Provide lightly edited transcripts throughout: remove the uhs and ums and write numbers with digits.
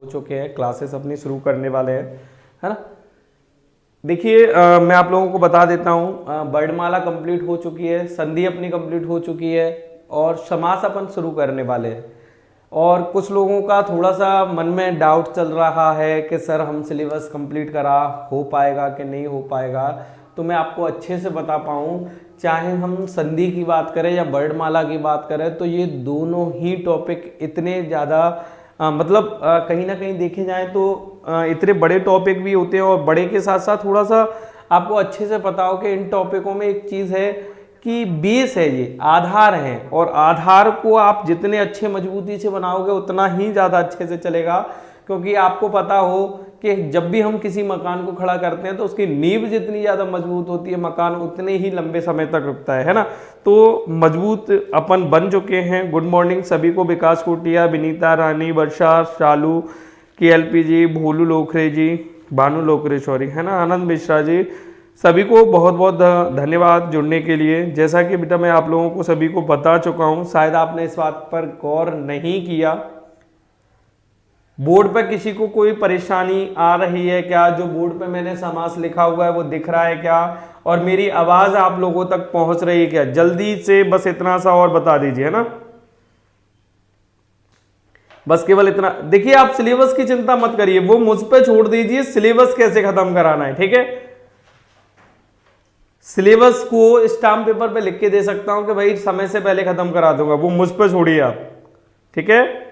हो चुके हैं, क्लासेस अपनी शुरू करने वाले हैं, है ना। देखिए मैं आप लोगों को बता देता हूँ, वर्णमाला कंप्लीट हो चुकी है, संधि अपनी कंप्लीट हो चुकी है और समास अपन शुरू करने वाले हैं। और कुछ लोगों का थोड़ा सा मन में डाउट चल रहा है कि सर हम सिलेबस कंप्लीट करा हो पाएगा कि नहीं हो पाएगा। तो मैं आपको अच्छे से बता पाऊँ, चाहे हम संधि की बात करें या वर्णमाला की बात करें, तो ये दोनों ही टॉपिक इतने ज़्यादा मतलब कहीं ना कहीं देखे जाए तो इतने बड़े टॉपिक भी होते हैं और बड़े के साथ साथ थोड़ा सा आपको अच्छे से पता हो कि इन टॉपिकों में एक चीज़ है कि बेस है, ये आधार है और आधार को आप जितने अच्छे मजबूती से बनाओगे उतना ही ज़्यादा अच्छे से चलेगा। क्योंकि आपको पता हो कि जब भी हम किसी मकान को खड़ा करते हैं तो उसकी नींव जितनी ज़्यादा मजबूत होती है, मकान उतने ही लंबे समय तक रुकता है ना। तो मजबूत अपन बन चुके हैं। गुड मॉर्निंग सभी को, विकास कोटिया, विनीता रानी, वर्षा, शालू, KLP जी, भोलू लोखरे जी, भानु लोखरे सॉरी, है ना, आनंद मिश्रा जी, सभी को बहुत बहुत धन्यवाद जुड़ने के लिए। जैसा कि बेटा मैं आप लोगों को सभी को बता चुका हूँ, शायद आपने इस बात पर गौर नहीं किया, बोर्ड पर किसी को कोई परेशानी आ रही है क्या? जो बोर्ड पे मैंने समास लिखा हुआ है वो दिख रहा है क्या? और मेरी आवाज आप लोगों तक पहुंच रही है क्या? जल्दी से बस इतना सा और बता दीजिए, है ना। बस केवल इतना। देखिए आप सिलेबस की चिंता मत करिए, वो मुझ पे छोड़ दीजिए, सिलेबस कैसे खत्म कराना है, ठीक है। सिलेबस को स्टाम्प पेपर पे लिख के दे सकता हूं कि भाई समय से पहले खत्म करा दूंगा, वो मुझ पे छोड़िए आप, ठीक है।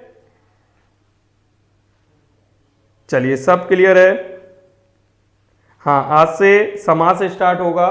चलिए सब क्लियर है। हाँ आज से समास स्टार्ट होगा।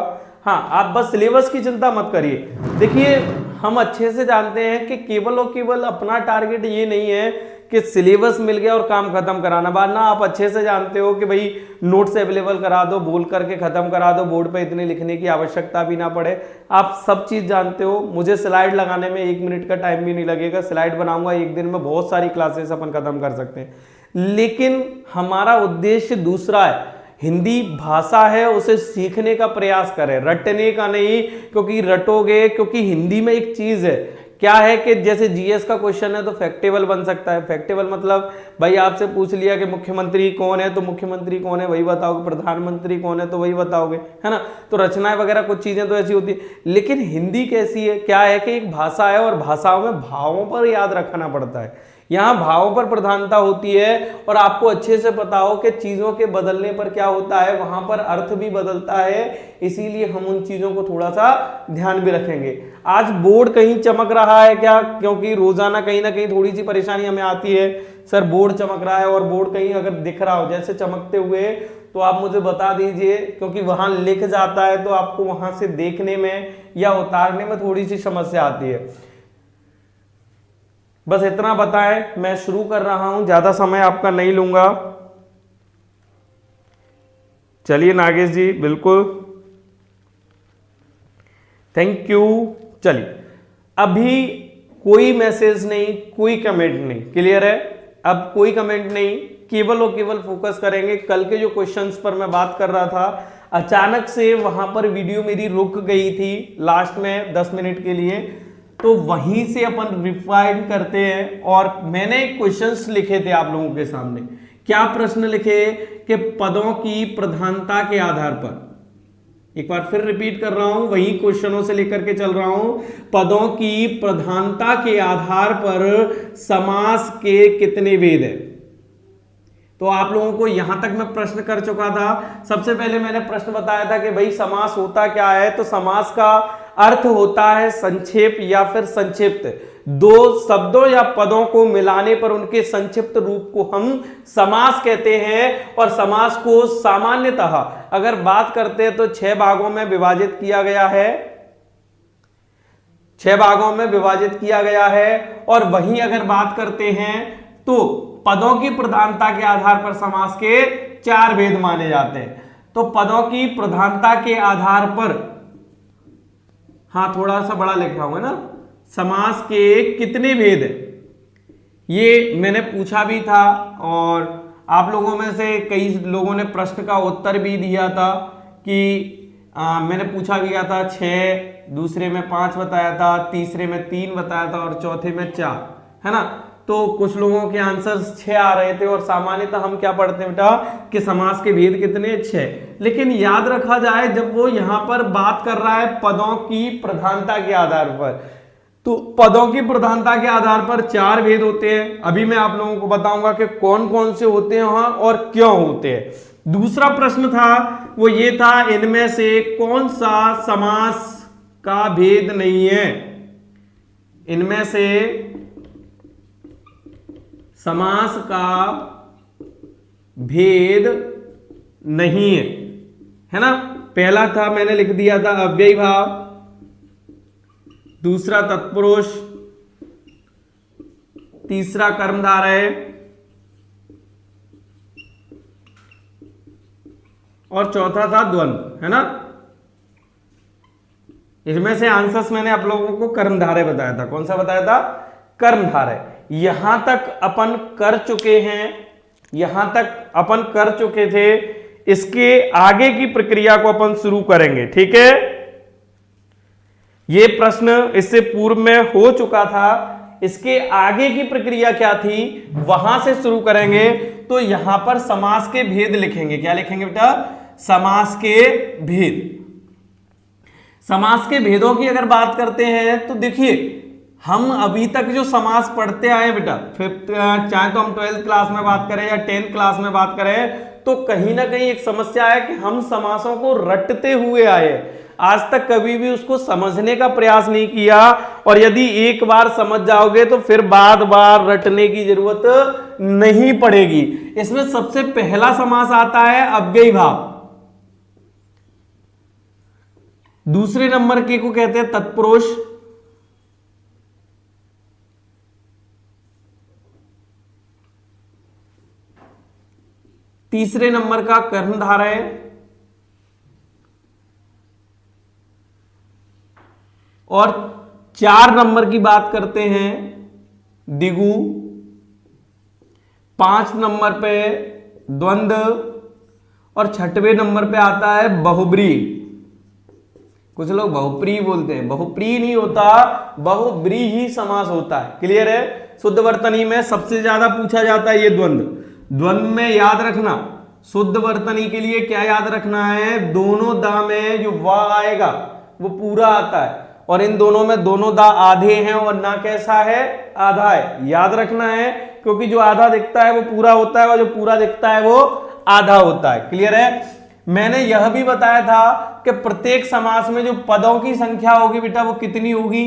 हाँ आप बस सिलेबस की चिंता मत करिए। देखिए हम अच्छे से जानते हैं कि केवल और केवल अपना टारगेट ये नहीं है कि सिलेबस मिल गया और काम खत्म कराना, वरना आप अच्छे से जानते हो कि भाई नोट्स अवेलेबल करा दो, बोल करके खत्म करा दो, बोर्ड पे इतने लिखने की आवश्यकता भी ना पड़े। आप सब चीज जानते हो। मुझे स्लाइड लगाने में 1 मिनट का टाइम भी नहीं लगेगा, स्लाइड बनाऊंगा एक दिन में बहुत सारी क्लासेस अपन खत्म कर सकते हैं। लेकिन हमारा उद्देश्य दूसरा है, हिंदी भाषा है उसे सीखने का प्रयास करें, रटने का नहीं। क्योंकि रटोगे, क्योंकि हिंदी में एक चीज है क्या है कि जैसे जीएस का क्वेश्चन है तो फैक्टेबल बन सकता है। फैक्टेबल मतलब भाई आपसे पूछ लिया कि मुख्यमंत्री कौन है तो मुख्यमंत्री कौन है वही बताओगे, प्रधानमंत्री कौन है तो वही बताओगे, है ना। तो रचनाएं वगैरह कुछ चीजें तो ऐसी होती है। लेकिन हिंदी कैसी है, क्या है कि एक भाषा है और भाषाओं में भावों पर याद रखना पड़ता है। यहाँ भावों पर प्रधानता होती है और आपको अच्छे से पता हो कि चीजों के बदलने पर क्या होता है, वहां पर अर्थ भी बदलता है। इसीलिए हम उन चीजों को थोड़ा सा ध्यान भी रखेंगे। आज बोर्ड कहीं चमक रहा है क्या? क्योंकि रोजाना कहीं ना कहीं थोड़ी सी परेशानी हमें आती है, सर बोर्ड चमक रहा है, और बोर्ड कहीं अगर दिख रहा हो जैसे चमकते हुए तो आप मुझे बता दीजिए, क्योंकि वहां लिख जाता है तो आपको वहां से देखने में या उतारने में थोड़ी सी समस्या आती है। बस इतना बताएं, मैं शुरू कर रहा हूं, ज्यादा समय आपका नहीं लूंगा। चलिए नागेश जी, बिल्कुल, थैंक यू। चलिए अभी कोई मैसेज नहीं, कोई कमेंट नहीं, क्लियर है। अब कोई कमेंट नहीं, केवल और केवल फोकस करेंगे। कल के जो क्वेश्चंस पर मैं बात कर रहा था, अचानक से वहां पर वीडियो मेरी रुक गई थी लास्ट में 10 मिनट के लिए, तो वहीं से अपन रिफाइन करते हैं। और मैंने क्वेश्चंस लिखे थे आप लोगों के सामने। क्या प्रश्न लिखे कि पदों की प्रधानता के आधार पर, एक बार फिर रिपीट कर रहा हूं, वही क्वेश्चनों से लेकर के चल रहा हूं। पदों की प्रधानता के आधार पर समास के कितने भेद है? तो आप लोगों को यहां तक मैं प्रश्न कर चुका था। सबसे पहले मैंने प्रश्न बताया था कि भाई समास होता क्या है। तो समास का अर्थ होता है संक्षेप या फिर संक्षिप्त। दो शब्दों या पदों को मिलाने पर उनके संक्षिप्त रूप को हम समास कहते हैं। और समास को सामान्यतः अगर बात करते हैं तो 6 भागों में विभाजित किया गया है, 6 भागों में विभाजित किया गया है। और वहीं अगर बात करते हैं तो पदों की प्रधानता के आधार पर समास के 4 भेद माने जाते हैं। तो पदों की प्रधानता के आधार पर, हाँ थोड़ा सा बड़ा लिखा हुआ है ना, समास के कितने भेद है, ये मैंने पूछा भी था। और आप लोगों में से कई लोगों ने प्रश्न का उत्तर भी दिया था कि मैंने पूछा भी गया था 6, दूसरे में 5 बताया था, तीसरे में 3 बताया था और चौथे में 4, है ना। तो कुछ लोगों के आंसर्स 6 आ रहे थे, और सामान्यतः हम क्या पढ़ते हैं बेटा कि समास के भेद कितने 6। लेकिन याद रखा जाए जब वो यहां पर बात कर रहा है पदों की प्रधानता के आधार पर, तो पदों की प्रधानता के आधार पर 4 भेद होते हैं। अभी मैं आप लोगों को बताऊंगा कि कौन कौन से होते हैं वहां और क्यों होते हैं। दूसरा प्रश्न था वो ये था, इनमें से कौन सा समास का भेद नहीं है? इनमें से समास का भेद नहीं है ना। पहला था, मैंने लिख दिया था अव्ययी भाव, दूसरा तत्पुरुष, तीसरा कर्मधारय और चौथा था द्वंद्व, है ना। इसमें से आंसर्स मैंने आप लोगों को कर्मधारय बताया था। कौन सा बताया था? कर्मधारय। यहां तक अपन कर चुके हैं, यहां तक अपन कर चुके थे। इसके आगे की प्रक्रिया को अपन शुरू करेंगे, ठीक है। यह प्रश्न इससे पूर्व में हो चुका था, इसके आगे की प्रक्रिया क्या थी वहां से शुरू करेंगे। तो यहां पर समास के भेद लिखेंगे। क्या लिखेंगे बेटा? समास के भेद। समास के भेदों की अगर बात करते हैं तो देखिए, हम अभी तक जो समास पढ़ते आए बेटा, फिफ्थ चाहे तो हम 12th क्लास में बात करें या 10th क्लास में बात करें, तो कहीं ना कहीं एक समस्या है कि हम समासों को रटते हुए आए, आज तक कभी भी उसको समझने का प्रयास नहीं किया। और यदि एक बार समझ जाओगे तो फिर बार बार रटने की जरूरत नहीं पड़ेगी। इसमें सबसे पहला समास आता है अव्ययी भाव, दूसरे नंबर के को कहते हैं तत्पुरुष, तीसरे नंबर का कर्मधारय, और 4 नंबर की बात करते हैं दिगु, 5 नंबर पे द्वंद्व, और 6वें नंबर पे आता है बहुब्रीहि। कुछ लोग बहुप्रीहि बोलते हैं, बहुप्रीहि नहीं होता, बहुब्रीहि समास होता है। क्लियर है? शुद्ध वर्तनी में सबसे ज्यादा पूछा जाता है ये द्वंद्व। द्वंद्व में याद रखना, शुद्ध वर्तनी के लिए क्या याद रखना है? दोनों दा में जो वाह आएगा वो पूरा आता है, और इन दोनों में दोनों दा आधे हैं और ना कैसा है? आधा है। याद रखना है, क्योंकि जो आधा दिखता है वो पूरा होता है और जो पूरा दिखता है वो आधा होता है। क्लियर है? मैंने यह भी बताया था कि प्रत्येक समास में जो पदों की संख्या होगी बेटा वो कितनी होगी?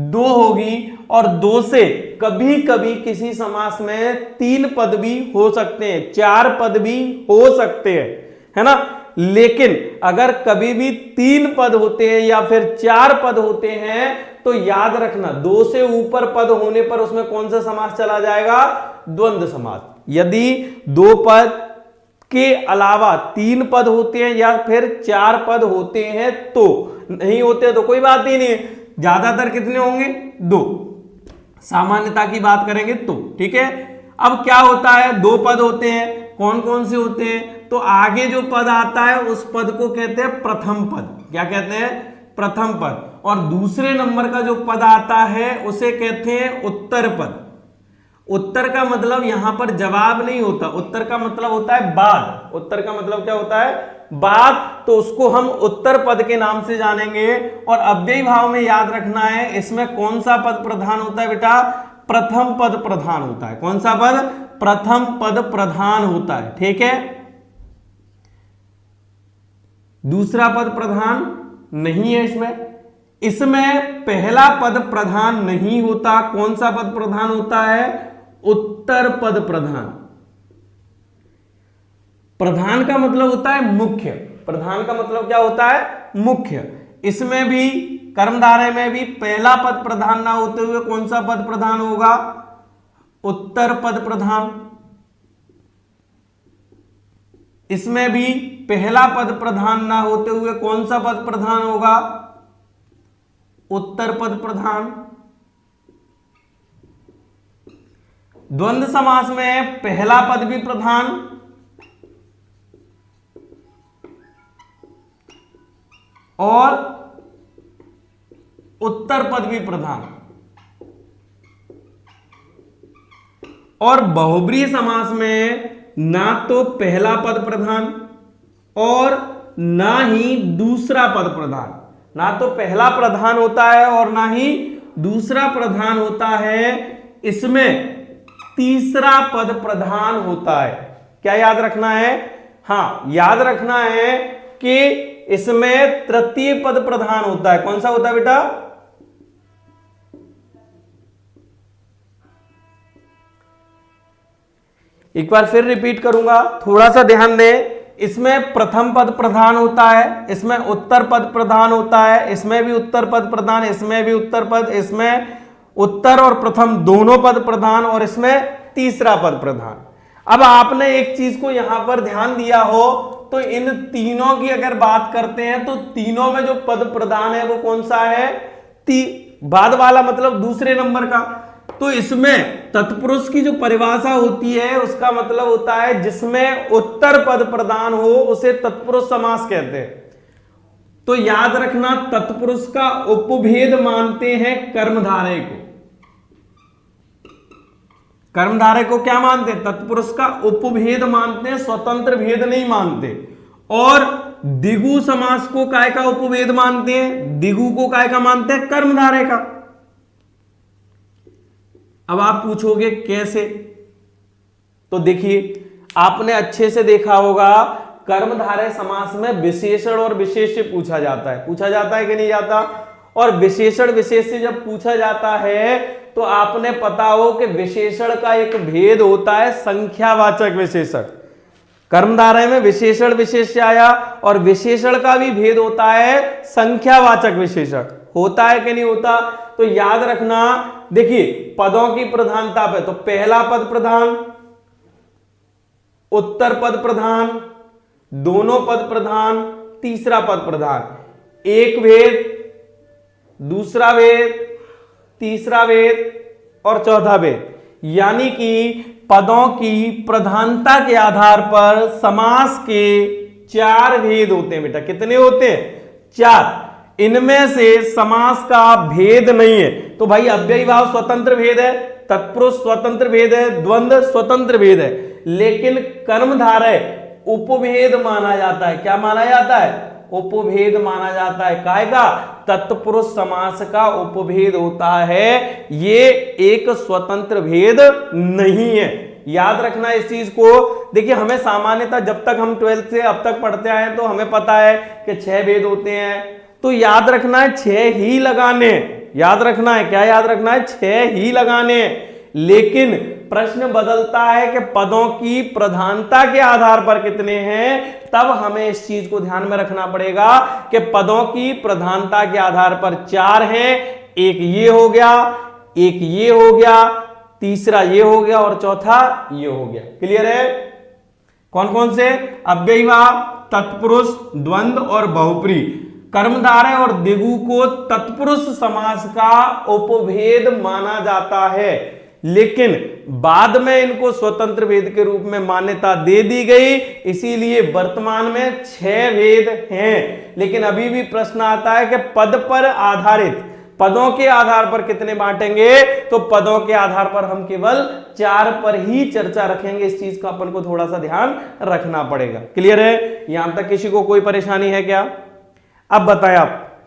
2 होगी, और 2 से कभी कभी किसी समास में 3 पद भी हो सकते हैं, 4 पद भी हो सकते हैं, है ना। लेकिन अगर कभी भी 3 पद होते हैं या फिर 4 पद होते हैं तो याद रखना 2 से ऊपर पद होने पर उसमें कौन सा समास चला जाएगा? द्वंद्व समास। यदि 2 पद के अलावा 3 पद होते हैं या फिर 4 पद होते हैं तो, नहीं होते तो कोई बात ही नहीं है। ज्यादातर कितने होंगे? 2। सामान्यता की बात करेंगे तो, ठीक है। अब क्या होता है? 2 पद होते हैं, कौन कौन से होते हैं? तो आगे जो पद आता है उस पद को कहते हैं प्रथम पद। क्या कहते हैं? प्रथम पद। और दूसरे नंबर का जो पद आता है उसे कहते हैं उत्तर पद। उत्तर का मतलब यहां पर जवाब नहीं होता, उत्तर का मतलब होता है बाद। उत्तर का मतलब क्या होता है? बाद। तो उसको हम उत्तर पद के नाम से जानेंगे। और अव्ययी भाव में याद रखना है, इसमें कौन सा पद प्रधान होता है बेटा? प्रथम पद प्रधान होता है। कौन सा पद? प्रथम पद प्रधान होता है, ठीक है। दूसरा पद प्रधान नहीं है इसमें। इसमें पहला पद प्रधान नहीं होता। कौन सा पद प्रधान होता है? उत्तर पद प्रधान। प्रधान का मतलब होता है मुख्य। प्रधान का मतलब क्या होता है? मुख्य। इसमें भी कर्मधारय में भी पहला पद प्रधान ना होते हुए कौन सा पद प्रधान होगा? उत्तर पद प्रधान। इसमें भी पहला पद प्रधान ना होते हुए कौन सा पद प्रधान होगा? उत्तर पद प्रधान। द्वंद्व समास में पहला पद भी प्रधान और उत्तर पद भी प्रधान। और बहुब्रीहि समास में ना तो पहला पद प्रधान और ना ही दूसरा पद प्रधान, ना तो पहला प्रधान होता है और ना ही दूसरा प्रधान होता है, इसमें तीसरा पद प्रधान होता है। क्या याद रखना है? हां, याद रखना है कि इसमें तृतीय पद प्रधान होता है। कौन सा होता है बेटा? एक बार फिर रिपीट करूंगा, थोड़ा सा ध्यान दें। इसमें प्रथम पद प्रधान होता है, इसमें उत्तर पद प्रधान होता है, इसमें भी उत्तर पद प्रधान, इसमें भी उत्तर पद, इसमें उत्तर और प्रथम दोनों पद प्रधान, और इसमें तीसरा पद प्रधान। अब आपने एक चीज को यहां पर ध्यान दिया हो तो इन तीनों की अगर बात करते हैं तो तीनों में जो पद प्रधान है वो कौन सा है? बाद वाला, मतलब दूसरे नंबर का। तो इसमें तत्पुरुष की जो परिभाषा होती है उसका मतलब होता है जिसमें उत्तर पद प्रधान हो उसे तत्पुरुष समास कहते हैं। तो याद रखना, तत्पुरुष का उपभेद मानते हैं कर्मधारय को। कर्मधारय को क्या मानते हैं? तत्पुरुष का उपभेद मानते हैं, स्वतंत्र भेद नहीं मानते। और दिगु समास को काय का उपभेद मानते हैं? दिगु को काय का मानते हैं? कर्मधारय का। अब आप पूछोगे कैसे? तो देखिए, आपने अच्छे से देखा होगा कर्मधारय समास में विशेषण और विशेष्य पूछा जाता है। पूछा जाता है कि नहीं जाता? और विशेषण विशेष्य जब पूछा जाता है तो आपने पता हो कि विशेषण का एक भेद होता है संख्यावाचक विशेषण। कर्मधारय में विशेषण विशेष्य आया और विशेषण का भी भेद होता है संख्यावाचक विशेषण। होता है कि नहीं होता? तो याद रखना, देखिए पदों की प्रधानता पे तो पहला पद प्रधान, उत्तर पद प्रधान, दोनों पद प्रधान, तीसरा पद प्रधान। एक भेद, दूसरा भेद, तीसरा भेद और चौथा भेद। यानी कि पदों की प्रधानता के आधार पर समास के 4 भेद होते हैं बेटा। कितने होते हैं? 4। इनमें से समास का भेद नहीं है। तो भाई अव्ययी भाव स्वतंत्र भेद है, तत्पुरुष स्वतंत्र भेद है, द्वंद्व स्वतंत्र भेद है, लेकिन कर्मधारय उपभेद माना जाता है। क्या माना जाता है? उपभेद माना जाता है। काय का? तत्पुरुष समास का उपभेद होता है, ये एक स्वतंत्र भेद नहीं है। याद रखना इस चीज को। देखिए, हमें सामान्यतः जब तक हम 12th से अब तक पढ़ते आए तो हमें पता है कि 6 भेद होते हैं। तो याद रखना है 6 ही लगाने। याद रखना है, क्या याद रखना है? 6 ही लगाने। लेकिन प्रश्न बदलता है कि पदों की प्रधानता के आधार पर कितने हैं, तब हमें इस चीज को ध्यान में रखना पड़ेगा कि पदों की प्रधानता के आधार पर 4 हैं। एक ये हो गया, एक ये हो गया, तीसरा ये हो गया और चौथा ये हो गया। क्लियर है? कौन कौन से? अव्ययी भाव, तत्पुरुष, द्वंद्व और बहुप्री। कर्मधारय और दिगु को तत्पुरुष समास का उपभेद माना जाता है, लेकिन बाद में इनको स्वतंत्र भेद के रूप में मान्यता दे दी गई, इसीलिए वर्तमान में 6 भेद हैं। लेकिन अभी भी प्रश्न आता है कि पद पर आधारित, पदों के आधार पर कितने बांटेंगे? तो पदों के आधार पर हम केवल 4 पर ही चर्चा रखेंगे। इस चीज का अपन को थोड़ा सा ध्यान रखना पड़ेगा। क्लियर है? यहां तक किसी को कोई परेशानी है क्या? अब बताएं आप,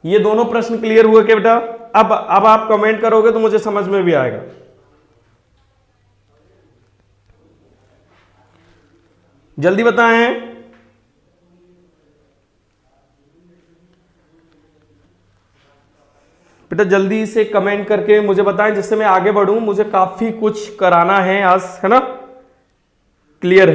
ये दोनों प्रश्न क्लियर हुए क्या बेटा? अब आप कमेंट करोगे तो मुझे समझ में भी आएगा। जल्दी बताएं। बेटा जल्दी से कमेंट करके मुझे बताएं जिससे मैं आगे बढ़ूं। मुझे काफी कुछ कराना है आज, है ना? क्लियर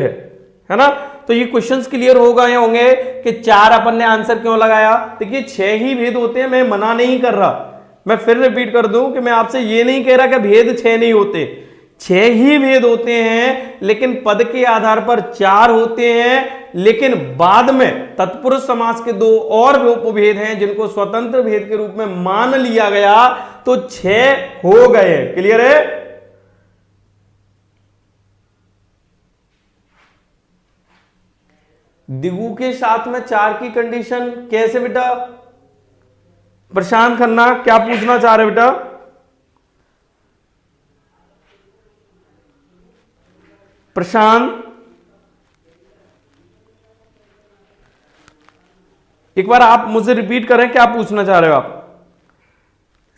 है ना? तो ये क्वेश्चंस क्लियर हो गए होंगे कि 4 अपन ने आंसर क्यों लगाया। देखिए 6 ही भेद होते हैं, मैं मना नहीं कर रहा। मैं फिर रिपीट कर दूं कि मैं आपसे ये नहीं कह रहा कि भेद 6 नहीं होते, 6 ही भेद होते हैं, लेकिन पद के आधार पर 4 होते हैं। लेकिन बाद में तत्पुरुष समास के 2 और भी उपभेद हैं जिनको स्वतंत्र भेद के रूप में मान लिया गया, तो 6 हो गए। क्लियर है? दिगु के साथ में 4 की कंडीशन कैसे बेटा? प्रशांत खन्ना क्या पूछना चाह रहे बेटा? प्रशांत, एक बार आप मुझे रिपीट करें, क्या पूछना चाह रहे हो आप?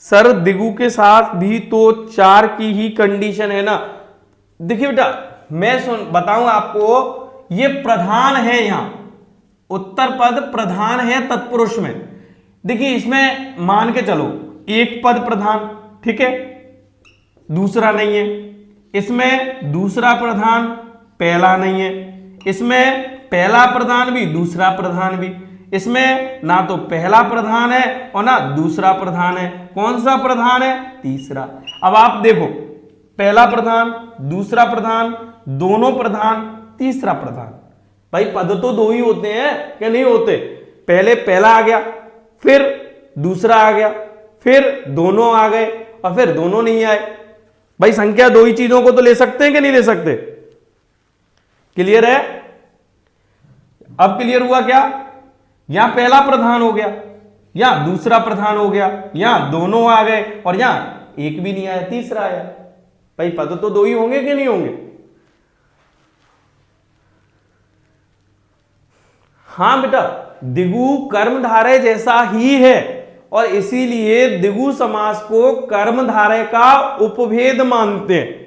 सर दिगु के साथ भी तो 4 की ही कंडीशन है ना। देखिए बेटा, मैं बताऊं आपको, ये प्रधान है, यहां उत्तर पद प्रधान है तत्पुरुष में। देखिए इसमें मान के चलो एक पद प्रधान, ठीक है, दूसरा नहीं है। इसमें दूसरा प्रधान, पहला नहीं है। इसमें पहला प्रधान भी, दूसरा प्रधान भी। इसमें ना तो पहला प्रधान है और ना दूसरा प्रधान है। कौन सा प्रधान है? तीसरा। अब आप देखो, पहला प्रधान, दूसरा प्रधान, दोनों प्रधान, तीसरा प्रधान। भाई पद तो दो ही होते हैं क्या नहीं होते? पहले पहला आ गया, फिर दूसरा आ गया, फिर दोनों आ गए और फिर दोनों नहीं आए। भाई संख्या दो ही चीजों को तो ले सकते हैं कि नहीं ले सकते? क्लियर है? अब क्लियर हुआ क्या? यहां पहला प्रधान हो गया, यहां दूसरा प्रधान हो गया, यहां दोनों आ गए और यहां एक भी नहीं आया, तीसरा आया। भाई पद तो दो ही होंगे कि नहीं होंगे? हां बेटा, दिगु कर्मधारय जैसा ही है और इसीलिए दिगु समास को कर्मधारय का उपभेद मानते हैं।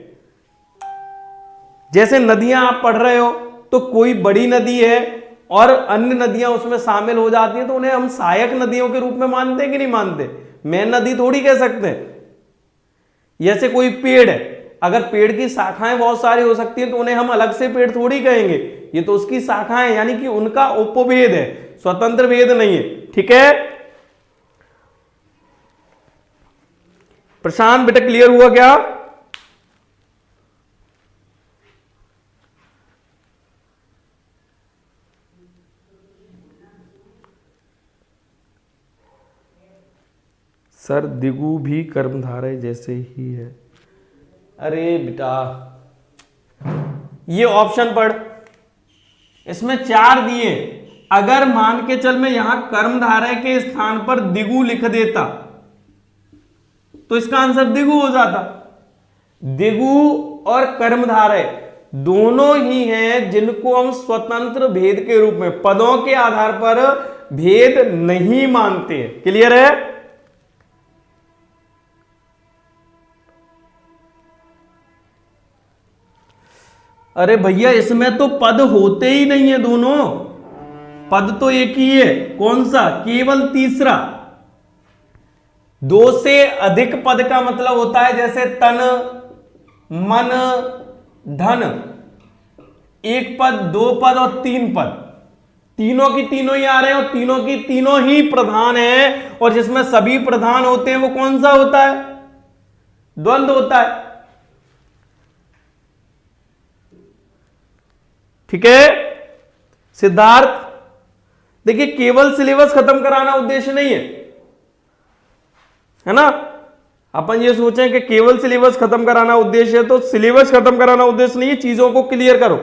जैसे नदियां आप पढ़ रहे हो तो कोई बड़ी नदी है और अन्य नदियां उसमें शामिल हो जाती हैं तो उन्हें हम सहायक नदियों के रूप में मानते हैं कि नहीं मानते? मेन नदी थोड़ी कह सकते हैं। जैसे कोई पेड़ है, अगर पेड़ की शाखाएं बहुत सारी हो सकती हैं तो उन्हें हम अलग से पेड़ थोड़ी कहेंगे, ये तो उसकी शाखाएं, यानी कि उनका उपभेद है, स्वतंत्र भेद नहीं है। ठीक है प्रशांत बेटा, क्लियर हुआ क्या? सर दिगु भी कर्मधारय जैसे ही है। अरे बेटा, ये ऑप्शन पढ़, इसमें 4 दिए। अगर मान के चल मैं यहां कर्मधारय के स्थान पर दिगु लिख देता तो इसका आंसर दिगु हो जाता। दिगु और कर्मधारय दोनों ही हैं जिनको हम स्वतंत्र भेद के रूप में, पदों के आधार पर भेद नहीं मानते। क्लियर है? अरे भैया, इसमें तो पद होते ही नहीं है, दोनों पद तो एक ही है। कौन सा? केवल तीसरा। 2 से अधिक पद का मतलब होता है जैसे तन, मन, धन। 1 पद, 2 पद और 3 पद, तीनों की तीनों ही आ रहे हैं और तीनों की तीनों ही प्रधान है। और जिसमें सभी प्रधान होते हैं वो कौन सा होता है? द्वंद्व होता है। ठीक है सिद्धार्थ, देखिए केवल सिलेबस खत्म कराना उद्देश्य नहीं है ना। अपन ये सोचें कि केवल सिलेबस खत्म कराना उद्देश्य है, तो सिलेबस खत्म कराना उद्देश्य नहीं है, चीजों को क्लियर करो।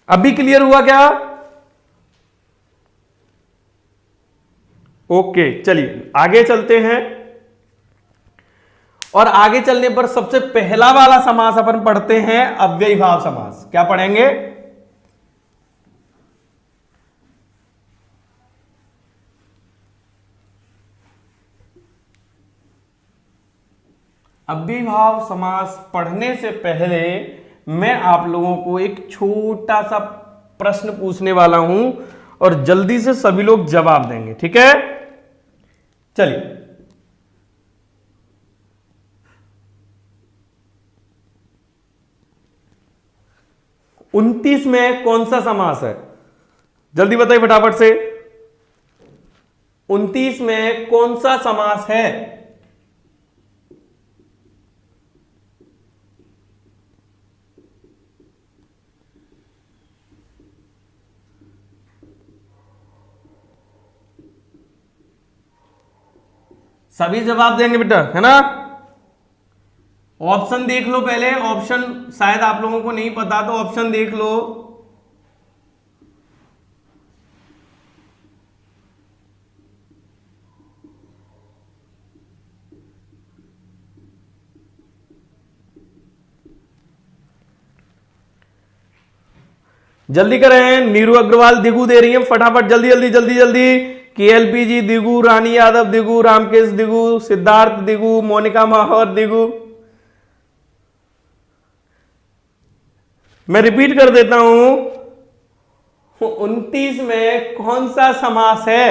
अभी क्लियर हुआ क्या? ओके, चलिए आगे चलते हैं। और आगे चलने पर सबसे पहला वाला समास अपन पढ़ते हैं, अव्ययीभाव समास। क्या पढ़ेंगे? अव्ययीभाव समास पढ़ने से पहले मैं आप लोगों को एक छोटा सा प्रश्न पूछने वाला हूं और जल्दी से सभी लोग जवाब देंगे। ठीक है, चलिए। 29 में कौन सा समास है? जल्दी बताइए फटाफट से। 29 में कौन सा समास है? सभी जवाब देंगे बेटा, है ना? ऑप्शन देख लो पहले, ऑप्शन शायद आप लोगों को नहीं पता तो ऑप्शन देख लो। जल्दी करें, नीरू अग्रवाल दिगू दे रही है, फटाफट जल्दी जल्दी जल्दी जल्दी। KLPG दिगू, रानी यादव दिगू, रामकेश दिगू, सिद्धार्थ दिगू, मोनिका माहौर दिगू। मैं रिपीट कर देता हूं, 29 में कौन सा समास है?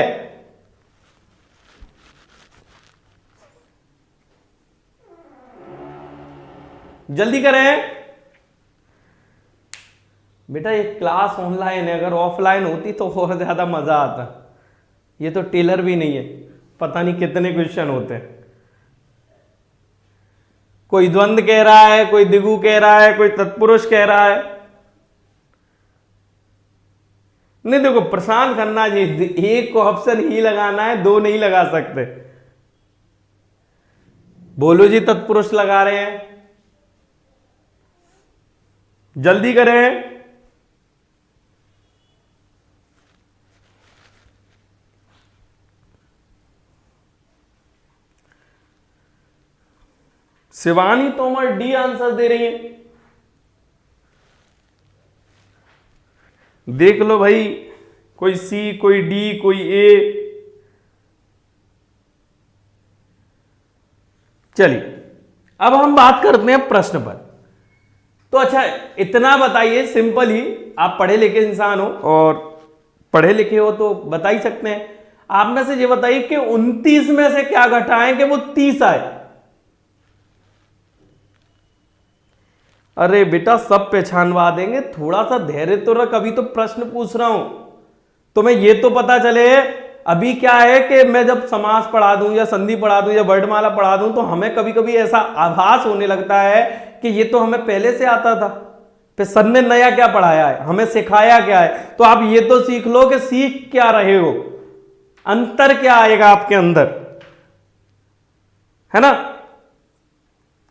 जल्दी करें बेटा, ये क्लास ऑनलाइन है, अगर ऑफलाइन होती तो और ज्यादा मजा आता। ये तो टेलर भी नहीं है, पता नहीं कितने क्वेश्चन होते हैं। कोई द्वंद्व कह रहा है, कोई दिगु कह रहा है, कोई तत्पुरुष कह रहा है। नहीं देखो प्रशांत खन्ना जी, एक को ऑप्शन ही लगाना है, दो नहीं लगा सकते। बोलो जी तत्पुरुष लगा रहे हैं, जल्दी करें। शिवानी तोमर डी आंसर दे रही है। देख लो भाई, कोई सी, कोई डी, कोई ए। चलिए अब हम बात करते हैं प्रश्न पर। तो अच्छा इतना बताइए सिंपल ही, आप पढ़े लिखे इंसान हो और पढ़े लिखे हो तो बता ही सकते हैं। आप में से ये बताइए कि 29 में से क्या घटाएं कि वो 30 आए। अरे बेटा सब पहचानवा देंगे, थोड़ा सा धैर्य तो रख, अभी तो प्रश्न पूछ रहा हूं। तुम्हें ये तो पता चले, अभी क्या है कि मैं जब समास पढ़ा दूं या संधि पढ़ा दूं या वर्णमाला पढ़ा दूं तो हमें कभी कभी ऐसा आभास होने लगता है कि ये तो हमें पहले से आता था, फिर सर ने नया क्या पढ़ाया है, हमें सिखाया क्या है। तो आप ये तो सीख लो कि सीख क्या रहे हो, अंतर क्या आएगा आपके अंदर, है ना।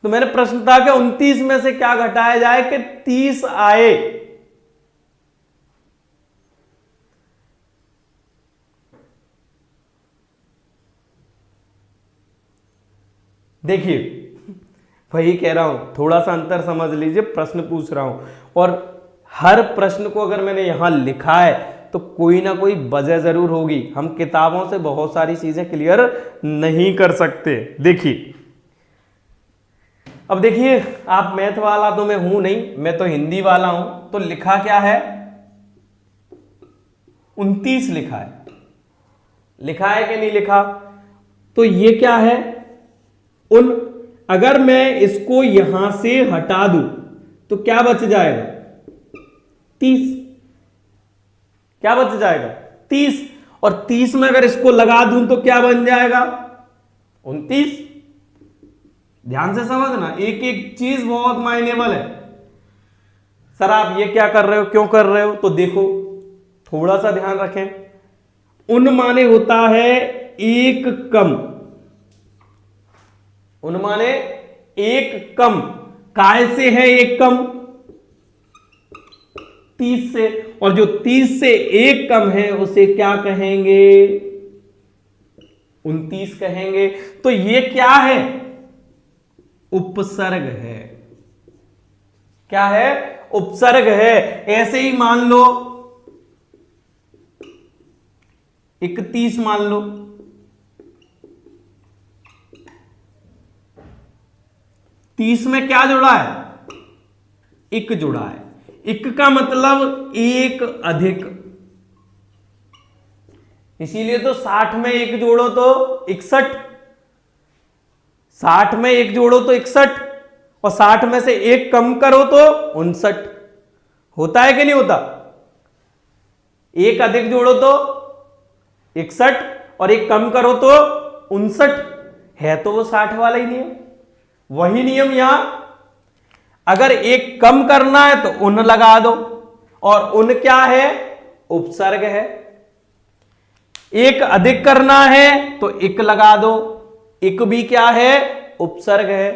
तो मैंने प्रश्न था कि 29 में से क्या घटाया जाए कि 30 आए। देखिए वही कह रहा हूं, थोड़ा सा अंतर समझ लीजिए, प्रश्न पूछ रहा हूं और हर प्रश्न को अगर मैंने यहां लिखा है तो कोई ना कोई वजह जरूर होगी। हम किताबों से बहुत सारी चीजें क्लियर नहीं कर सकते। देखिए अब देखिए, आप मैथ वाला तो मैं हूं नहीं, मैं तो हिंदी वाला हूं। तो लिखा क्या है, 29 लिखा है, लिखा है कि नहीं लिखा। तो ये क्या है, अगर मैं इसको यहां से हटा दूं तो क्या बच जाएगा, 30। क्या बच जाएगा, 30। और 30 में अगर इसको लगा दूं तो क्या बन जाएगा, 29। ध्यान से समझना, एक एक चीज बहुत मायनेबल है। सर आप ये क्या कर रहे हो, क्यों कर रहे हो, तो देखो थोड़ा सा ध्यान रखें। उन माने होता है एक कम, उन माने एक कम, काय से है एक कम, 30 से। और जो 30 से एक कम है उसे क्या कहेंगे, 29 कहेंगे। तो ये क्या है, उपसर्ग है। क्या है, उपसर्ग है। ऐसे ही मान लो 31 मान लो, 30 में क्या जुड़ा है, एक जुड़ा है। एक का मतलब एक अधिक, इसीलिए तो 60 में एक जोड़ो तो 61, 60 में एक जोड़ो तो 61 और 60 में से एक कम करो तो 59। होता है कि नहीं होता, एक अधिक जोड़ो तो 61 और एक कम करो तो 59। है तो वो 60 वाला ही नियम, वही नियम यहां। अगर एक कम करना है तो उन लगा दो, और उन क्या है, उपसर्ग है। एक अधिक करना है तो एक लगा दो, एक भी क्या है, उपसर्ग है।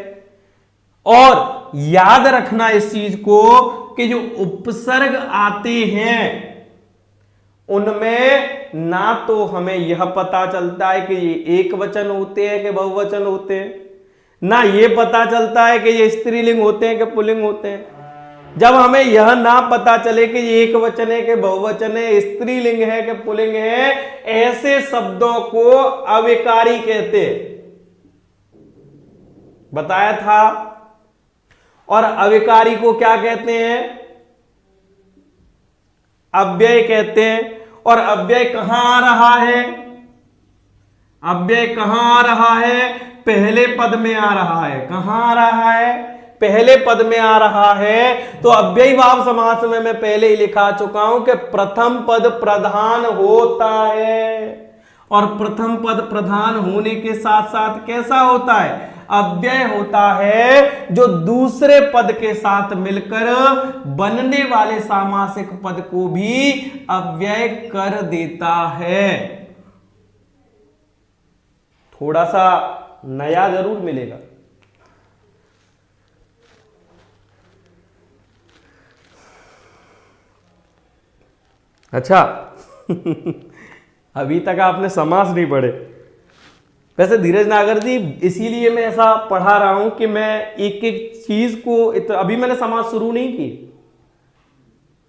और याद रखना इस चीज को कि जो उपसर्ग आते हैं उनमें ना तो हमें यह पता चलता है कि ये एक वचन होते हैं कि बहुवचन होते हैं, ना ये पता चलता है कि ये स्त्रीलिंग होते हैं कि पुल्लिंग होते हैं। जब हमें यह ना पता चले कि ये एक वचन है कि बहुवचन है, स्त्रीलिंग है कि पुल्लिंग है, ऐसे शब्दों को अविकारी कहते हैं, बताया था। और अविकारी को क्या कहते हैं? अव्यय कहते हैं। और अव्यय कहां आ रहा है? अव्यय कहां आ रहा है? पहले पद में आ रहा है। कहां आ रहा है? पहले पद में आ रहा है। तो अव्ययी भाव समास में मैं पहले ही लिखा चुका हूं कि प्रथम पद प्रधान होता है। और प्रथम पद प्रधान होने के साथ साथ कैसा होता है? अव्यय होता है, जो दूसरे पद के साथ मिलकर बनने वाले सामासिक पद को भी अव्यय कर देता है। थोड़ा सा नया जरूर मिलेगा। अच्छा अभी तक आपने समास नहीं पढ़े। वैसे धीरज नागर जी, इसीलिए मैं ऐसा पढ़ा रहा हूं कि मैं एक एक चीज को अभी मैंने समास शुरू नहीं की,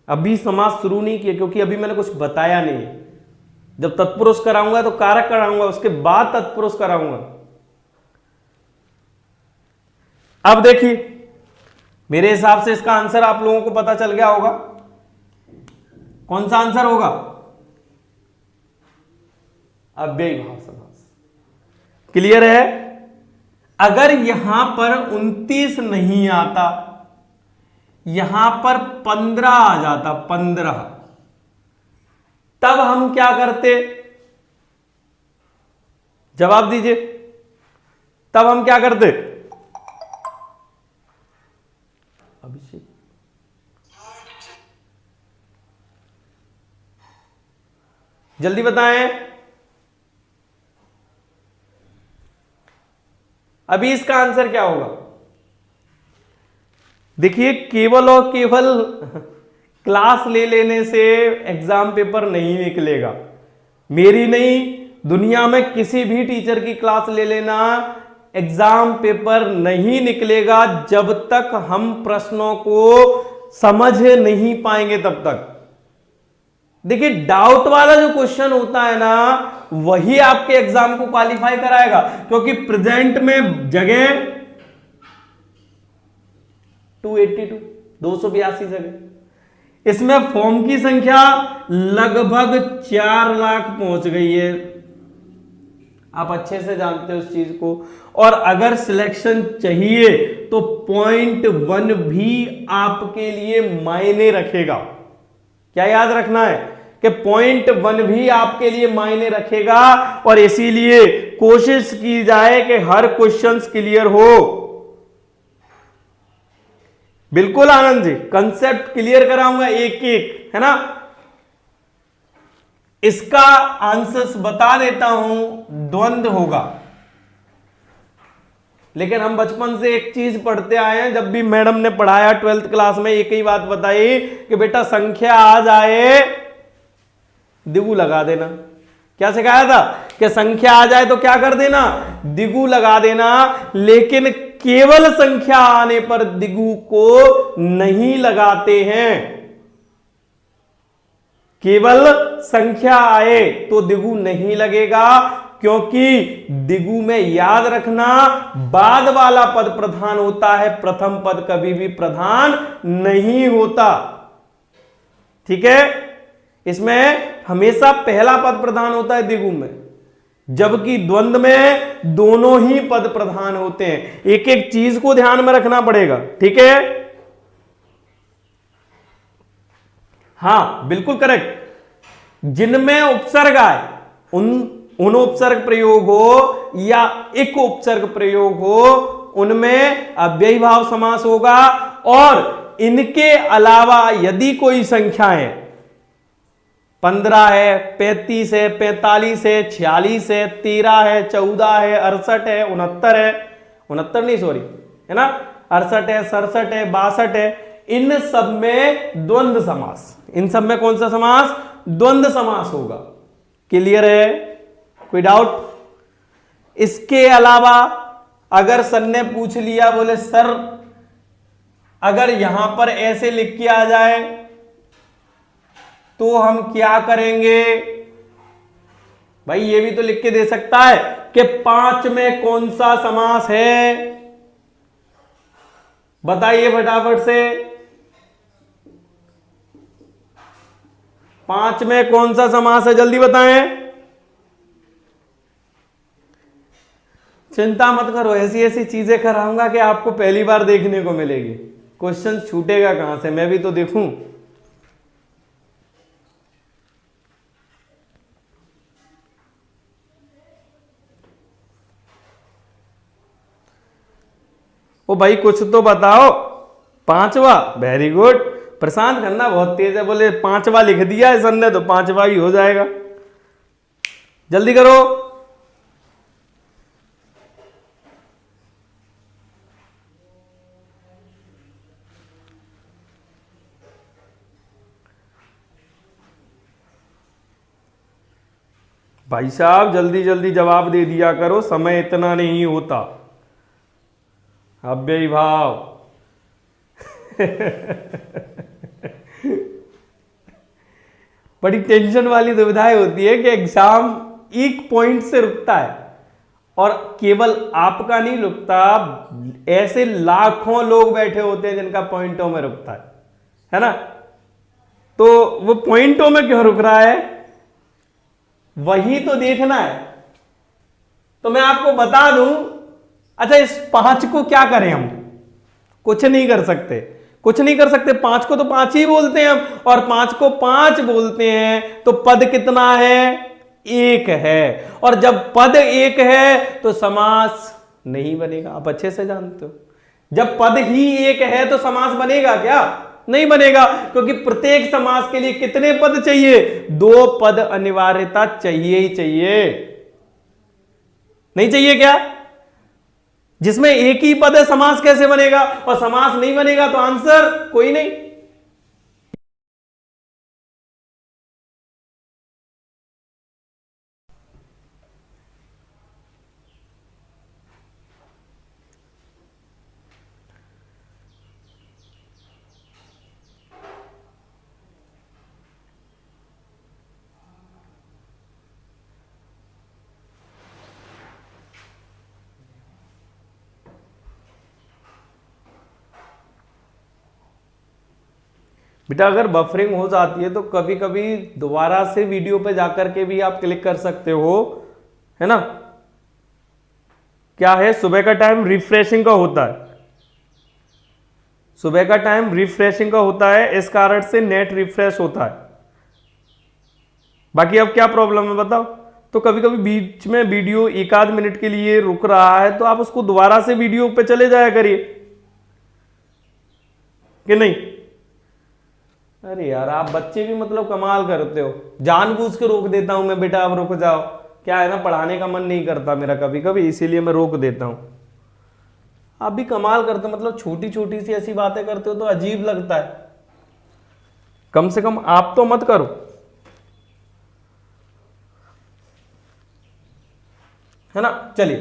अभी समास शुरू नहीं किया, क्योंकि अभी मैंने कुछ बताया नहीं। जब तत्पुरुष कराऊंगा तो कारक कराऊंगा, उसके बाद तत्पुरुष कराऊंगा। अब देखिए, मेरे हिसाब से इसका आंसर आप लोगों को पता चल गया होगा। कौन सा आंसर होगा? अव्ययी भाव समास। क्लियर है? अगर यहां पर 29 नहीं आता, यहां पर 15 आ जाता, 15, तब हम क्या करते? जवाब दीजिए। तब हम क्या करते? अभिषेक, जल्दी बताएं। अभी इसका आंसर क्या होगा? देखिए, केवल और केवल क्लास ले लेने से एग्जाम पेपर नहीं निकलेगा। मेरी नहीं, दुनिया में किसी भी टीचर की क्लास ले लेना, एग्जाम पेपर नहीं निकलेगा जब तक हम प्रश्नों को समझ नहीं पाएंगे तब तक। देखिए, डाउट वाला जो क्वेश्चन होता है ना, वही आपके एग्जाम को क्वालिफाई कराएगा, क्योंकि प्रेजेंट में जगह 282, 282 जगह, इसमें फॉर्म की संख्या लगभग 4 लाख पहुंच गई है। आप अच्छे से जानते हो उस चीज को। और अगर सिलेक्शन चाहिए तो 0.1 भी आपके लिए मायने रखेगा। क्या याद रखना है कि 0.1 भी आपके लिए मायने रखेगा। और इसीलिए कोशिश की जाए कि हर क्वेश्चन क्लियर हो। बिल्कुल आनंद जी, कंसेप्ट क्लियर कराऊंगा एक एक, है ना। इसका आंसर्स बता देता हूं, द्वंद्व होगा। लेकिन हम बचपन से एक चीज पढ़ते आए हैं, जब भी मैडम ने पढ़ाया 12th क्लास में, एक ही बात बताई कि बेटा संख्या आ जाए दिगु लगा देना। क्या सिखाया था? कि संख्या आ जाए तो क्या कर देना? दिगु लगा देना। लेकिन केवल संख्या आने पर दिगु को नहीं लगाते हैं। केवल संख्या आए तो दिगु नहीं लगेगा, क्योंकि दिगु में याद रखना, बाद वाला पद प्रधान होता है, प्रथम पद कभी भी प्रधान नहीं होता। ठीक है? इसमें हमेशा पहला पद प्रधान होता है दिगु में, जबकि द्वंद्व में दोनों ही पद प्रधान होते हैं। एक एक चीज को ध्यान में रखना पड़ेगा। ठीक है? हां, बिल्कुल करेक्ट। जिनमें उपसर्ग आए, उन उपसर्ग प्रयोग हो या एक उपसर्ग प्रयोग हो, उनमें अव्ययी भाव समास होगा। और इनके अलावा यदि कोई संख्याएं 15 है, 35 है, 45 है, 46 है, 13 है, 14 है, 68 है, 69 है, 69 नहीं सॉरी, है ना, 68 है, 67 है, 62 है, इन सब में द्वंद्व समास। इन सब में कौन सा समास? द्वंद्व समास होगा। क्लियर है? कोई डाउट? इसके अलावा अगर सर ने पूछ लिया, बोले सर अगर यहां पर ऐसे लिख के आ जाए तो हम क्या करेंगे भाई? ये भी तो लिख के दे सकता है कि 5 में कौन सा समास है, बताइए फटाफट से। 5 में कौन सा समास है, जल्दी बताएं। चिंता मत करो, ऐसी ऐसी चीजें कराऊंगा कि आपको पहली बार देखने को मिलेगी। क्वेश्चन छूटेगा कहां से, मैं भी तो देखूं। ओ भाई कुछ तो बताओ। 5वां, वेरी गुड। प्रशांत खन्ना बहुत तेज है, बोले 5वां लिख दिया है सर ने तो 5वां भी हो जाएगा। जल्दी करो। भाई साहब जल्दी जल्दी जवाब दे दिया करो, समय इतना नहीं होता। अव्ययी भाव बड़ी टेंशन वाली दुविधाएं होती है कि एग्जाम एक पॉइंट से रुकता है, और केवल आपका नहीं रुकता, ऐसे लाखों लोग बैठे होते हैं जिनका पॉइंटों में रुकता है ना? तो वो पॉइंटों में क्यों रुक रहा है, वही तो देखना है। तो मैं आपको बता दूं, अच्छा इस 5 को क्या करें हम? कुछ नहीं कर सकते, कुछ नहीं कर सकते। 5 को तो 5 ही बोलते हैं हम, और 5 को 5 बोलते हैं तो पद कितना है? 1 है। और जब पद 1 है तो समास नहीं बनेगा, आप अच्छे से जानते हो। जब पद ही 1 है तो समास बनेगा क्या? नहीं बनेगा, क्योंकि प्रत्येक समास के लिए कितने पद चाहिए? 2 पद अनिवार्यता चाहिए ही चाहिए। नहीं चाहिए क्या? जिसमें एक ही पद है समास कैसे बनेगा? और समास नहीं बनेगा तो आंसर कोई नहीं। बेटा अगर बफरिंग हो जाती है तो कभी कभी दोबारा से वीडियो पे जाकर के भी आप क्लिक कर सकते हो, है ना? क्या है, सुबह का टाइम रिफ्रेशिंग का होता है, सुबह का टाइम रिफ्रेशिंग का होता है, इस कारण से नेट रिफ्रेश होता है। बाकी अब क्या प्रॉब्लम है बताओ? तो कभी कभी बीच में वीडियो 1 आध मिनट के लिए रुक रहा है तो आप उसको दोबारा से वीडियो पे चले जाया करिए, कि नहीं? अरे यार आप बच्चे भी मतलब कमाल करते हो, जानबूझ के रोक देता हूं मैं, बेटा अब रुक जाओ। क्या है ना, पढ़ाने का मन नहीं करता मेरा कभी कभी, इसीलिए मैं रोक देता हूं। आप भी कमाल करते हो, मतलब छोटी छोटी सी ऐसी बातें करते हो तो अजीब लगता है। कम से कम आप तो मत करो, है ना? चलिए,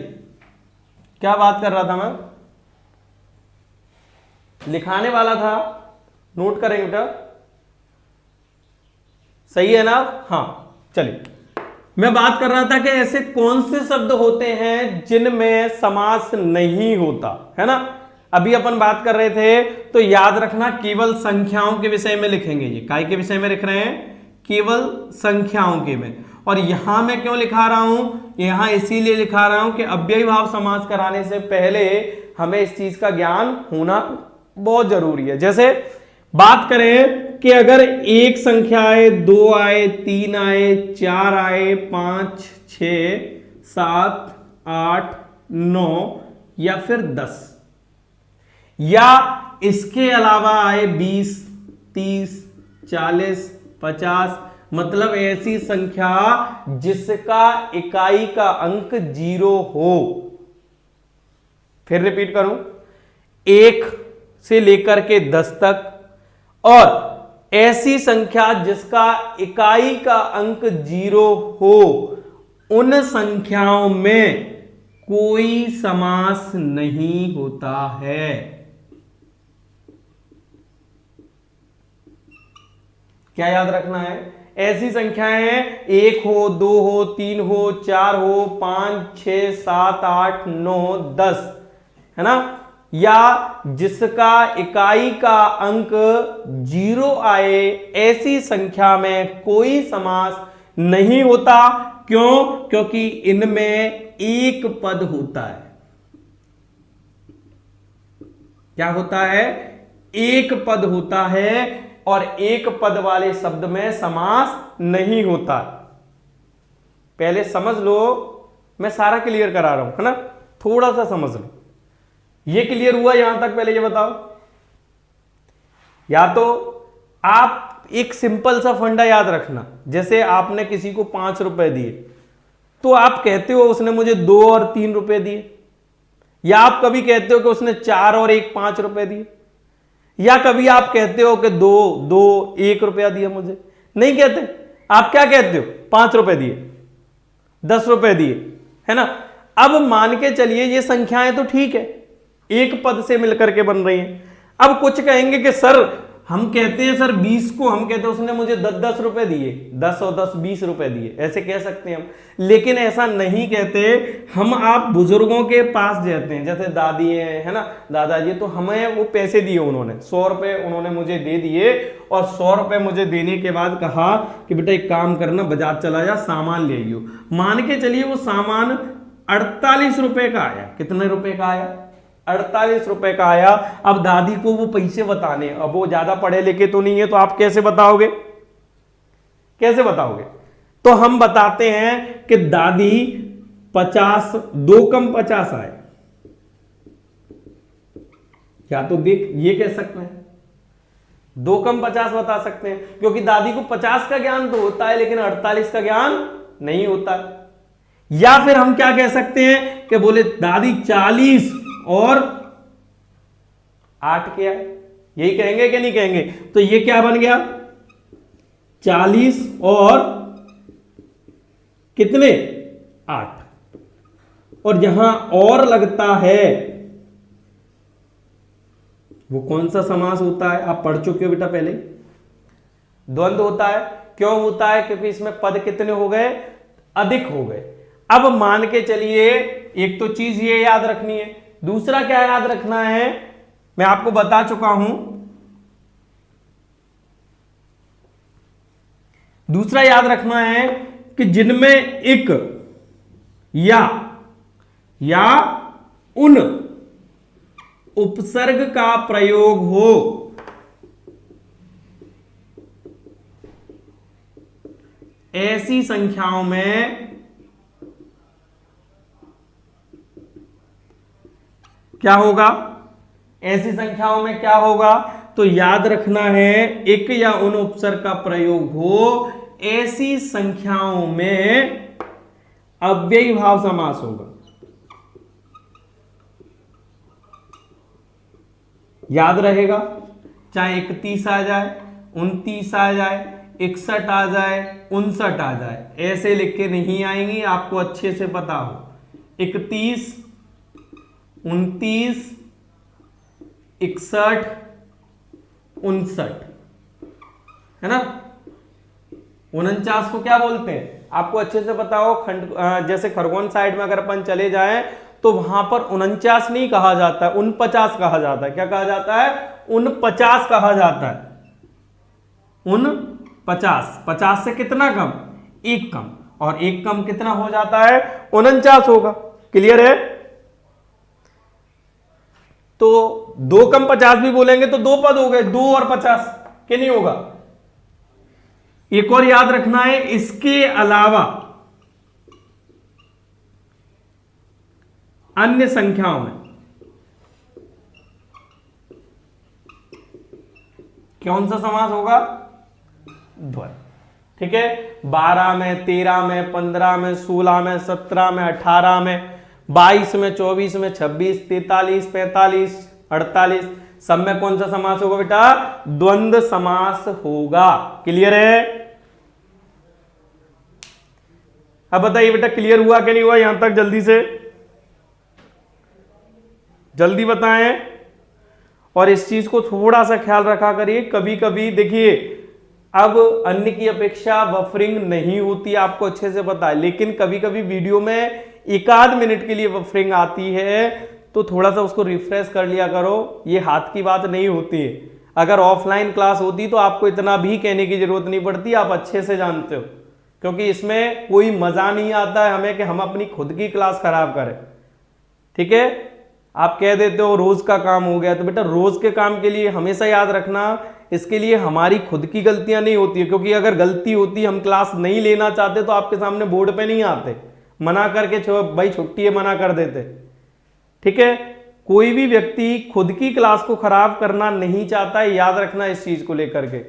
क्या बात कर रहा था मैं? लिखाने वाला था, नोट करेंगे बेटा, सही है ना? हाँ चलिए, मैं बात कर रहा था कि ऐसे कौन से शब्द होते हैं जिनमें समास नहीं होता, है ना? अभी अपन बात कर रहे थे, तो याद रखना केवल संख्याओं के विषय में लिखेंगे। ये काय के विषय में लिख रहे हैं? केवल संख्याओं के में। और यहां मैं क्यों लिखा रहा हूं? यहां इसीलिए लिखा रहा हूं कि अव्ययी भाव समास कराने से पहले हमें इस चीज का ज्ञान होना बहुत जरूरी है। जैसे बात करें कि अगर एक संख्या आए, 2 आए, 3 आए, 4 आए, 5, 6, 7, 8, 9 या फिर 10, या इसके अलावा आए 20, 30, 40, 50, मतलब ऐसी संख्या जिसका इकाई का अंक 0 हो। फिर रिपीट करूं, 1 से लेकर के 10 तक, और ऐसी संख्या जिसका इकाई का अंक 0 हो, उन संख्याओं में कोई समास नहीं होता है। क्या याद रखना है? ऐसी संख्याएं हैं 1 हो, 2 हो, 3 हो, 4 हो, 5, 6, 7, 8, 9, 10, है ना, या जिसका इकाई का अंक 0 आए, ऐसी संख्या में कोई समास नहीं होता। क्यों? क्योंकि इनमें एक पद होता है। क्या होता है? एक पद होता है, और एक पद वाले शब्द में समास नहीं होता। पहले समझ लो, मैं सारा क्लियर करा रहा हूं, है ना, थोड़ा सा समझ लो। ये क्लियर हुआ यहां तक? पहले ये बताओ, या तो आप एक सिंपल सा फंडा याद रखना, जैसे आपने किसी को 5 रुपए दिए, तो आप कहते हो उसने मुझे 2 और 3 रुपए दिए, या आप कभी कहते हो कि उसने 4 और 1 5 रुपए दिए, या कभी आप कहते हो कि 2 1 रुपया दिया मुझे। नहीं कहते, आप क्या कहते हो? 5 रुपए दिए, 10 रुपए दिए, है ना। अब मान के चलिए ये संख्याएं तो ठीक है, एक पद से मिलकर के बन रही हैं। अब कुछ कहेंगे कि सर, हम कहते हैं सर 20 को, हम कहते हैं उसने मुझे 10 रुपए दिए, 10 और 10 20 रुपए दिए, ऐसे कह सकते हैं हम, लेकिन ऐसा नहीं कहते हम। आप बुजुर्गों के पास जाते हैं, जैसे दादी है ना, दादाजी, तो हमें वो पैसे दिए, उन्होंने 100 रुपए उन्होंने मुझे दे दिए, और 100 रुपए मुझे देने के बाद कहा कि बेटा एक काम करना, बाजार चला जा, सामान ले आइयो। मान के चलिए वो सामान 48 रुपए का आया। कितने रुपए का आया? 48 रुपए का आया। अब दादी को वो पैसे बताने, अब वो ज्यादा पढ़े लिखे तो नहीं है, तो आप कैसे बताओगे? कैसे बताओगे? तो हम बताते हैं कि दादी 50, 2 कम 50 आए, या तो देख ये कह सकते हैं 2 कम 50 बता सकते हैं, क्योंकि दादी को 50 का ज्ञान तो होता है, लेकिन 48 का ज्ञान नहीं होता। या फिर हम क्या कह सकते हैं कि बोले दादी 40 और 8 के आए, यही कहेंगे कि नहीं कहेंगे? तो ये क्या बन गया? 40 और कितने? 8। और जहां और लगता है वो कौन सा समास होता है? आप पढ़ चुके हो बेटा पहले। द्वंद्व होता है। क्यों होता है? क्योंकि इसमें पद कितने हो गए? अधिक हो गए। अब मान के चलिए, एक तो चीज ये याद रखनी है, दूसरा क्या याद रखना है, मैं आपको बता चुका हूं। दूसरा याद रखना है कि जिनमें एक या उन उपसर्ग का प्रयोग हो, ऐसी संख्याओं में क्या होगा? ऐसी संख्याओं में क्या होगा? तो याद रखना है, एक या उन उपसर्ग का प्रयोग हो, ऐसी संख्याओं में अव्ययी भाव समास होगा। याद रहेगा, चाहे 31 आ जाए, 29 आ जाए, 61 आ जाए, 59 आ जाए, ऐसे लिख के नहीं आएंगी, आपको अच्छे से पता हो। 31, 29, 61, 59, है ना। 49 को क्या बोलते हैं? आपको अच्छे से पता हो। जैसे खरगोन साइड में अगर अपन चले जाएं तो वहां पर 49 नहीं कहा जाता है, 49 कहा जाता है। क्या कहा जाता है? 49 कहा जाता है। 49, 50 से कितना कम? 1 कम, और 1 कम कितना हो जाता है? 49 होगा। क्लियर है? तो 2 कम 50 भी बोलेंगे तो 2 पद हो गए, 2 और 50 के नहीं होगा। एक और याद रखना है, इसके अलावा अन्य संख्याओं में कौन सा समास होगा? द्वंद्व। ठीक है, 12 में, 13 में, 15 में, 16 में, 17 में, 18 में, 22 में, 24 में, 26, 43, 45, 48, सब में कौन सा समास होगा बेटा? द्वंद्व समास होगा। क्लियर है? अब बताइए बेटा, क्लियर हुआ कि नहीं हुआ यहां तक? जल्दी से जल्दी बताएं। और इस चीज को थोड़ा सा ख्याल रखा करिए, कभी कभी देखिए अब अन्य की अपेक्षा बफरिंग नहीं होती, आपको अच्छे से पता है, लेकिन कभी कभी वीडियो में एक आध मिनट के लिए बफरिंग आती है, तो थोड़ा सा उसको रिफ्रेश कर लिया करो। ये हाथ की बात नहीं होती है। अगर ऑफलाइन क्लास होती तो आपको इतना भी कहने की जरूरत नहीं पड़ती, आप अच्छे से जानते हो, क्योंकि इसमें कोई मजा नहीं आता है हमें कि हम अपनी खुद की क्लास खराब करें। ठीक है, आप कह देते हो रोज का काम हो गया, तो बेटा रोज के काम के लिए हमेशा याद रखना, इसके लिए हमारी खुद की गलतियां नहीं होती है, क्योंकि अगर गलती होती, हम क्लास नहीं लेना चाहते तो आपके सामने बोर्ड पे नहीं आते, मना करके भाई छुट्टी है मना कर देते। ठीक है, कोई भी व्यक्ति खुद की क्लास को खराब करना नहीं चाहता है, याद रखना इस चीज को लेकर के।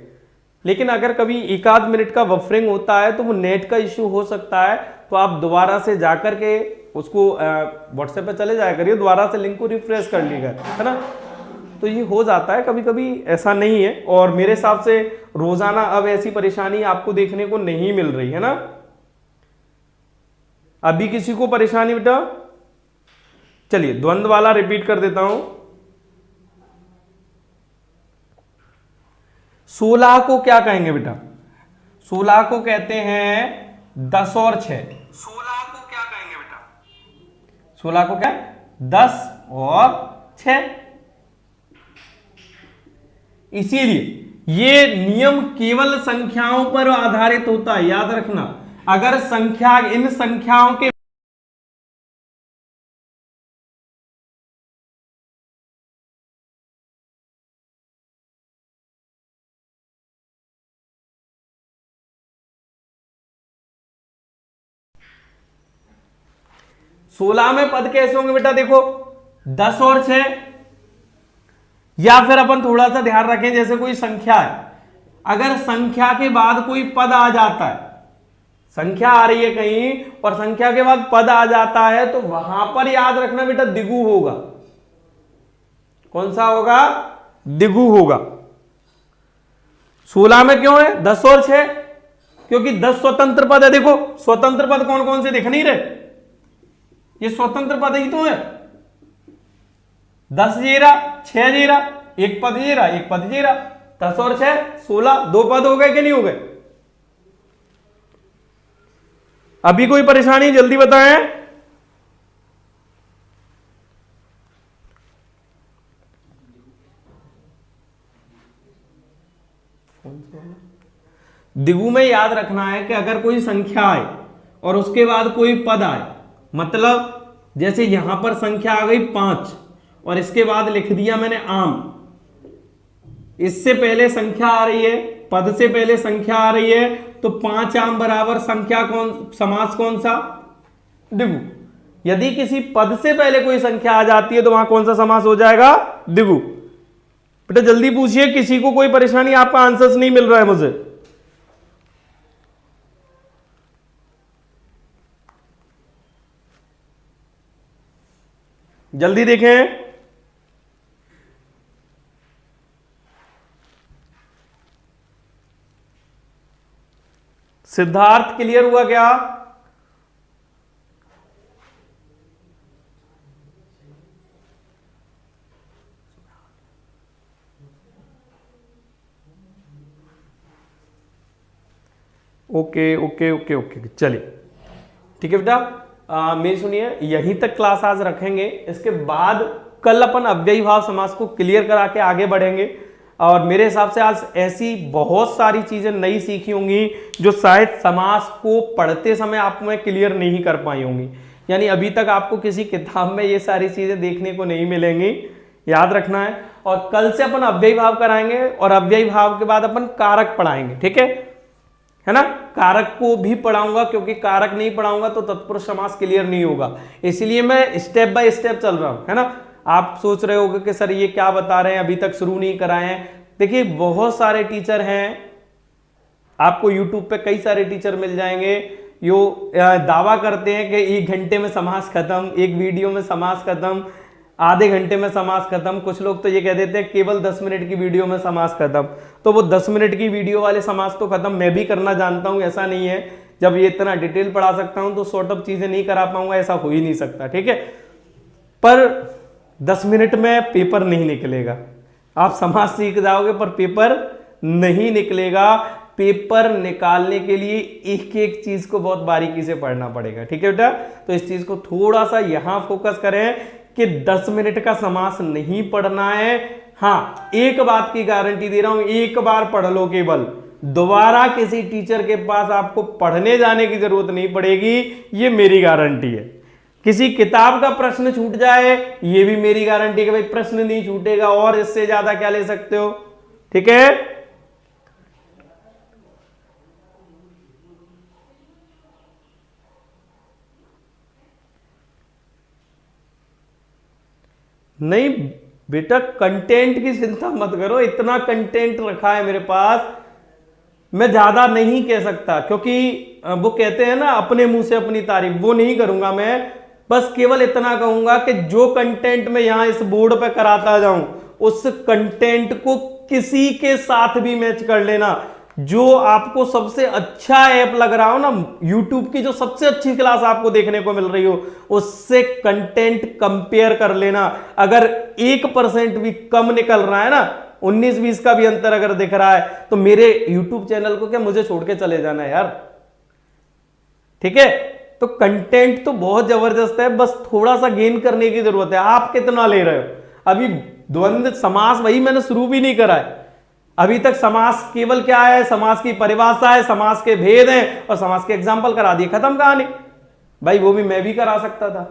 लेकिन अगर कभी एक आध मिनट का बफरिंग होता है तो वो नेट का इश्यू हो सकता है, तो आप दोबारा से जाकर के उसको व्हाट्सएप पे चले जाया करिए, दोबारा से लिंक को रिफ्रेश कर लीजिएगा, है ना। तो ये हो जाता है कभी कभी, ऐसा नहीं है। और मेरे हिसाब से रोजाना अब ऐसी परेशानी आपको देखने को नहीं मिल रही है ना। अभी किसी को परेशानी बेटा? चलिए द्वंद्व वाला रिपीट कर देता हूं। 16 को क्या कहेंगे बेटा? 16 को कहते हैं 10 और 6। 16 को क्या कहेंगे बेटा? 16 को क्या? 10 और 6। इसीलिए ये नियम केवल संख्याओं पर आधारित होता है, याद रखना। अगर संख्या इन संख्याओं के 16 में पद कैसे होंगे बेटा? देखो 10 और 6, या फिर अपन थोड़ा सा ध्यान रखें, जैसे कोई संख्या है, अगर संख्या के बाद कोई पद आ जाता है, संख्या आ रही है कहीं और संख्या के बाद पद आ जाता है, तो वहां पर याद रखना बेटा द्विगु होगा। कौन सा होगा? द्विगु होगा। 16 में क्यों है 10 और 6? क्योंकि 10 स्वतंत्र पद है। देखो स्वतंत्र पद कौन कौन से दिख नहीं रहे, ये स्वतंत्र पद ही तो है। 10 जीरा, 6 जीरा, एक पद जीरा, एक पद जीरा, 10 और 6 16, 2 पद हो गए कि नहीं हो गए? अभी कोई परेशानी जल्दी बताएं। द्विगु में याद रखना है कि अगर कोई संख्या आए और उसके बाद कोई पद आए, मतलब जैसे यहां पर संख्या आ गई 5 और इसके बाद लिख दिया मैंने आम, इससे पहले संख्या आ रही है, पद से पहले संख्या आ रही है, तो 5 आम बराबर संख्या समास कौन सा? द्विगु। यदि किसी पद से पहले कोई संख्या आ जाती है तो वहां कौन सा समास हो जाएगा? द्विगु। बेटा जल्दी पूछिए, किसी को कोई परेशानी? आपका आंसर्स नहीं मिल रहा है मुझे। जल्दी देखें। सिद्धार्थ क्लियर हुआ क्या? ओके ओके ओके ओके, चलिए ठीक है बेटा। मेरी सुनिए, यहीं तक क्लास आज रखेंगे, इसके बाद कल अपन अव्ययी भाव समास को क्लियर करा के आगे बढ़ेंगे। और मेरे हिसाब से आज ऐसी बहुत सारी चीजें नई सीखी होंगी जो शायद समास को पढ़ते समय आप में क्लियर नहीं कर पाई होंगी, यानी अभी तक आपको किसी किताब में ये सारी चीजें देखने को नहीं मिलेंगी, याद रखना है। और कल से अपन अव्ययी भाव कराएंगे और अव्ययी भाव के बाद अपन कारक पढ़ाएंगे, ठीक है ना। कारक को भी पढ़ाऊंगा, क्योंकि कारक नहीं पढ़ाऊंगा तो तत्पुरुष समास क्लियर नहीं होगा, इसलिए मैं स्टेप बाय स्टेप चल रहा हूं, है ना। आप सोच रहे होगे कि सर ये क्या बता रहे हैं, अभी तक शुरू नहीं कराए हैं। देखिए बहुत सारे टीचर हैं, आपको यूट्यूब पे कई सारे टीचर मिल जाएंगे जो दावा करते हैं कि 1 घंटे में समास खत्म, एक वीडियो में समास खत्म, आधे घंटे में समास खत्म। कुछ लोग तो ये कह देते हैं केवल 10 मिनट की वीडियो में समास खत्म। तो वो 10 मिनट की वीडियो वाले समास तो खत्म मैं भी करना जानता हूं, ऐसा नहीं है। जब ये इतना डिटेल पढ़ा सकता हूं तो शॉर्ट ऑफ चीजें नहीं करा पाऊंगा, ऐसा हो ही नहीं सकता, ठीक है। पर 10 मिनट में पेपर नहीं निकलेगा। आप समास सीख जाओगे पर पेपर नहीं निकलेगा। पेपर निकालने के लिए एक एक चीज को बहुत बारीकी से पढ़ना पड़ेगा। ठीक है बेटा, तो इस चीज को थोड़ा सा यहां फोकस करें कि 10 मिनट का समास नहीं पढ़ना है। हाँ, एक बात की गारंटी दे रहा हूं, एक बार पढ़ लो केवल, दोबारा किसी टीचर के पास आपको पढ़ने जाने की जरूरत नहीं पड़ेगी, ये मेरी गारंटी है। किसी किताब का प्रश्न छूट जाए, ये भी मेरी गारंटी है कि भाई प्रश्न नहीं छूटेगा, और इससे ज्यादा क्या ले सकते हो। ठीक है, नहीं बेटा, कंटेंट की चिंता मत करो, इतना कंटेंट रखा है मेरे पास, मैं ज्यादा नहीं कह सकता, क्योंकि वो कहते हैं ना अपने मुंह से अपनी तारीफ, वो नहीं करूंगा मैं। बस केवल इतना कहूंगा कि जो कंटेंट मैं यहां इस बोर्ड पे कराता जाऊं, उस कंटेंट को किसी के साथ भी मैच कर लेना। जो आपको सबसे अच्छा ऐप लग रहा हो ना, YouTube की जो सबसे अच्छी क्लास आपको देखने को मिल रही हो, उससे कंटेंट कंपेयर कर लेना। अगर 1% भी कम निकल रहा है ना, 19-20 का भी अंतर अगर दिख रहा है, तो मेरे YouTube चैनल को क्या मुझे छोड़ के चले जाना है यार। ठीक है, तो कंटेंट तो बहुत जबरदस्त है, बस थोड़ा सा गेन करने की जरूरत है। आप कितना ले रहे हो? अभी द्वंद्व समास वही मैंने शुरू भी नहीं करा है। अभी तक समास केवल क्या है, समास की परिभाषा है, समास के भेद हैं, और समास के एग्जाम्पल करा दिए, खत्म कहानी। भाई वो भी मैं भी करा सकता था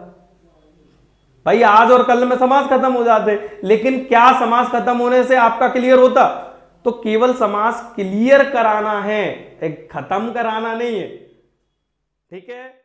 भाई, आज और कल में समास खत्म हो जाते, लेकिन क्या समास खत्म होने से आपका क्लियर होता? तो केवल समास क्लियर कराना है, खत्म कराना नहीं है। ठीक है।